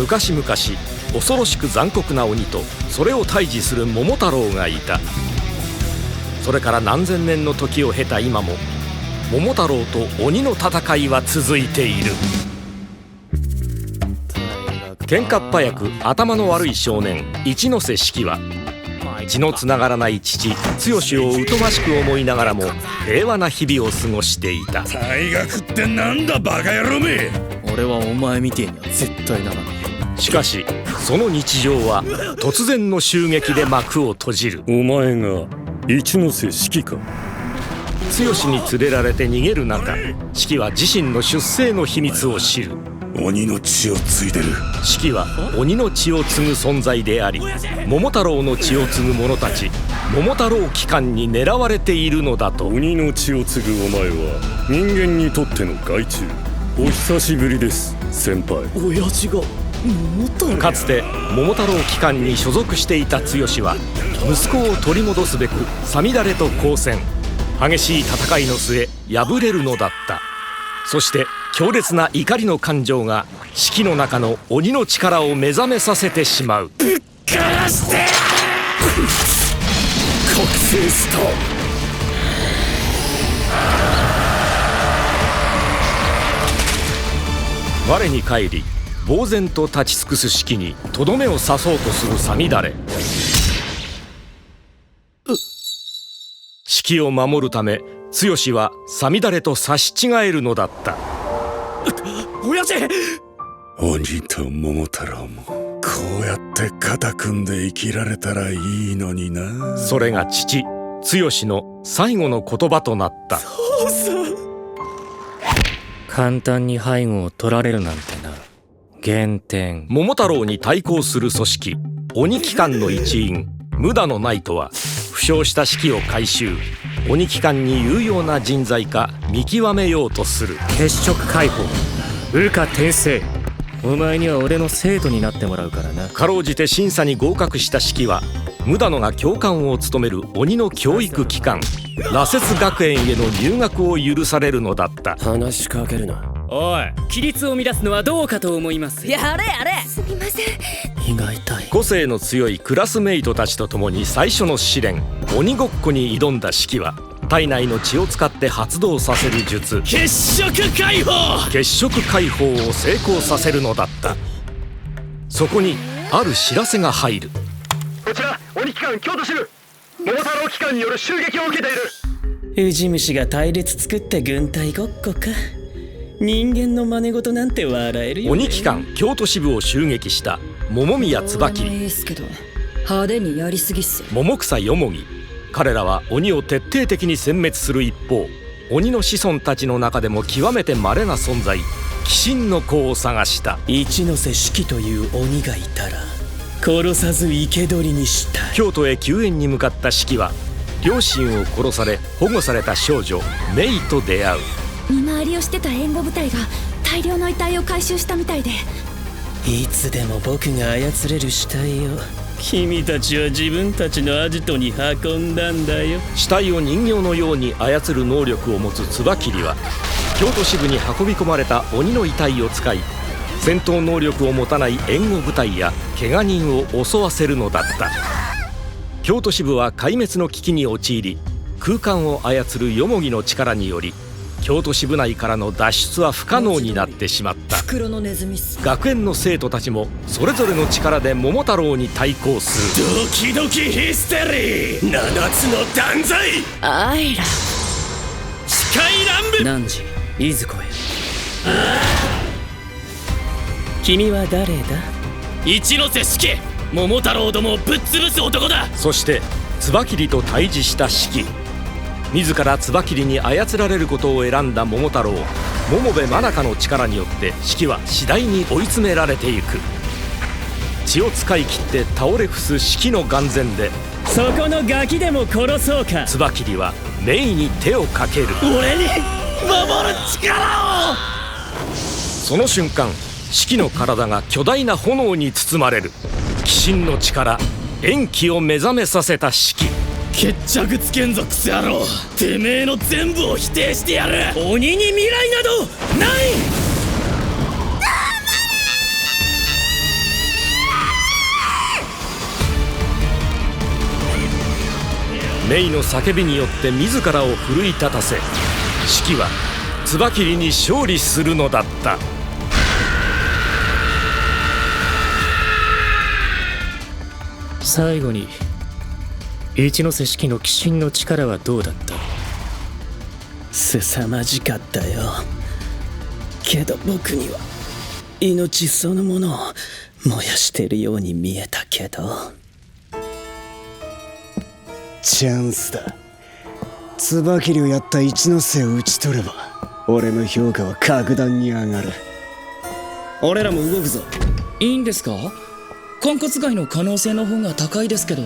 昔々恐ろしく残酷な鬼とそれを退治する桃太郎がいた。それから何千年の時を経た今も桃太郎と鬼の戦いは続いている。喧嘩っ早く頭の悪い少年一ノ瀬四季は血のつながらない父剛を疎ましく思いながらも平和な日々を過ごしていた。退学ってなんだバカ野郎め。俺はお前みてえには絶対ならない。しかしその日常は突然の襲撃で幕を閉じる。お前が一ノ瀬四季か。剛に連れられて逃げる中、四季は自身の出生の秘密を知る。鬼の血を継いでる。四季は鬼の血を継ぐ存在であり、桃太郎の血を継ぐ者たち桃太郎機関に狙われているのだと。鬼の血を継ぐお前は人間にとっての害虫。お久しぶりです先輩。親父が桃太郎。かつて桃太郎機関に所属していた剛は息子を取り戻すべくさみだれと交戦。激しい戦いの末敗れるのだった。そして強烈な怒りの感情が四季の中の鬼の力を目覚めさせてしまう。ぶっ殺して覚醒した。我に返り呆然と立ち尽くす四季にとどめを刺そうとするさみだれ。四季を守るため剛はさみだれと刺し違えるのだった。親父。鬼と桃太郎もこうやって肩組んで生きられたらいいのにな。それが父剛の最後の言葉となった。父さん。簡単に背後を取られるなんてな。減点。桃太郎に対抗する組織鬼機関の一員無駄のナイトは負傷した四季を回収。鬼機関に有用な人材か見極めようとする。血色解放羽化転生。お前には俺の生徒になってもらうからな。かろうじて審査に合格した四季は無駄のが教官を務める鬼の教育機関羅刹学園への入学を許されるのだった。話しかけるな。おい、規律を乱すのはどうかと思います。やれやれ。すみません。胃が痛い。個性の強いクラスメイトたちと共に最初の試練鬼ごっこに挑んだ四季は体内の血を使って発動させる術血色解放。血色解放を成功させるのだった。そこにある知らせが入る。こちら鬼機関京都支部桃太郎機関による襲撃を受けている。ウジ虫が隊列作って軍隊ごっこか。人間の真似事なんて笑えるよね。鬼機関京都支部を襲撃した桃宮椿いいっすけど派手にやりすぎっす。桃草よもぎ。彼らは鬼を徹底的に殲滅する一方、鬼の子孫たちの中でも極めて稀な存在鬼神の子を探した。一ノ瀬四季という鬼がいたら殺さず生け捕りにしたい。京都へ救援に向かった四季は両親を殺され保護された少女メイと出会う。見回りをしてた援護部隊が大量の遺体を回収したみたいで。いつでも僕が操れる死体を君たちは自分たちのアジトに運んだんだよ。死体を人形のように操る能力を持つ椿は京都支部に運び込まれた鬼の遺体を使い戦闘能力を持たない援護部隊や怪我人を襲わせるのだった。京都支部は壊滅の危機に陥り空間を操るよもぎの力により京都支部内からの脱出は不可能になってしまった。袋のネズミっす。学園の生徒たちもそれぞれの力で桃太郎に対抗する。ドキドキヒステリー7つの断罪。アイラ視界乱舞。汝いずこへ。君は誰だ。一ノ瀬四季。桃太郎どもをぶっ潰す男だ。そして椿と対峙した四季。自ら椿に操られることを選んだ桃太郎桃部真中の力によって四季は次第に追い詰められていく。血を使い切って倒れ伏す四季の眼前でそこのガキでも殺そうか。椿はメイに手をかける。俺に守る力を。その瞬間四季の体が巨大な炎に包まれる。鬼神の力炎気を目覚めさせた四季。決着つけんぞクソ野郎。てめえの全部を否定してやる。鬼に未来などない。メイの叫びによって自らを奮い立たせ、シキは椿に勝利するのだった。最後に一ノ瀬式の鬼神の力はどうだった？凄まじかったよ。けど僕には命そのものを燃やしてるように見えたけど。チャンスだ。椿竜やった一ノ瀬を討ち取れば俺の評価は格段に上がる。俺らも動くぞ。いいんですか？管轄外の可能性の方が高いですけど。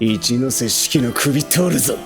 一ノ瀬式の首取るぞ。